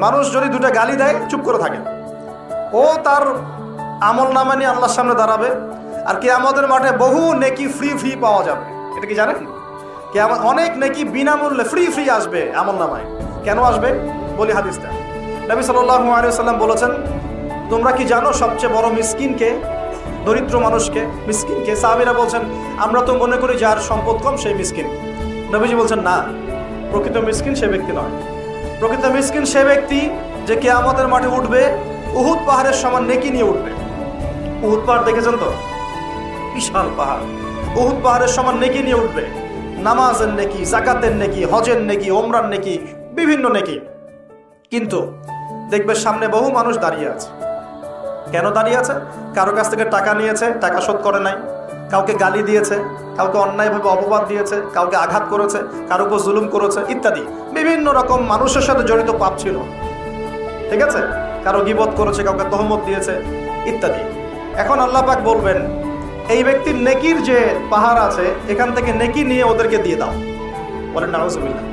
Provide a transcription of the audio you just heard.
মানুষ যদি দুটো গালি দেয় চুপ করে থাকে, ও তার আমল নামা নিয়ে আল্লাহর সামনে দাঁড়াবে। আর কিয়ামতের মাঠে বহু নেকি ফ্রি ফ্রি পাওয়া যাবে। এটা কি জানেন? কিয়ামত অনেক নেকি বিনামূল্যে ফ্রি ফ্রি আসবে আমল নামায়। কেন আসবে বলি হাদিসটা। নবী সাল্লাল্লাহু আলাইহি ওয়াসাল্লাম বলেছেন, তোমরা কি জানো সবচেয়ে বড় মিসকিনকে? দরিদ্র মানুষকে, মিসকিনকে। সাহাবীরা বলছেন, আমরা তো মনে করি যার সম্পদ কম সেই মিসকিন। নবীজি বলছেন, না, প্রকৃত মিসকিন সে ব্যক্তি নয়। প্রকৃত মিসকিন সে ব্যক্তি যে কিয়ামতের মাঠে উঠবে উহুদ পাহাড়ের সমান নেকি নিয়ে উঠবে। উহুদ পাহাড় দেখেছেন তো? বিশাল পাহাড়। উহুদ পাহাড়ের সমান নেকি নিয়ে উঠবে। নামাজের নেকি, যাকাতের নেকি, হজের নেকি, ওমরার নেকি, বিভিন্ন নেকি। কিন্তু দেখবে সামনে বহু মানুষ দাঁড়িয়ে আছে। কেন দাঁড়িয়ে আছে? কারো কাছ থেকে টাকা নিয়েছে, টাকা শোধ করে নাই, কাউকে গালি দিয়েছে, কাউকে অন্যায়ভাবে অপবাদ দিয়েছে, কাউকে আঘাত করেছে, কারো উপর জুলুম করেছে ইত্যাদি। বিভিন্ন রকম মানুষের সাথে জড়িত পাপ ছিল, ঠিক আছে? কারো গীবত করেছে, কাউকে তহমত দিয়েছে ইত্যাদি। এখন আল্লাহ পাক বলবেন, এই ব্যক্তির নেকির যে পাহাড় আছে এখান থেকে নেকি নিয়ে ওদেরকে দিয়ে দাও। বলেন নাউজুবিল্লাহ।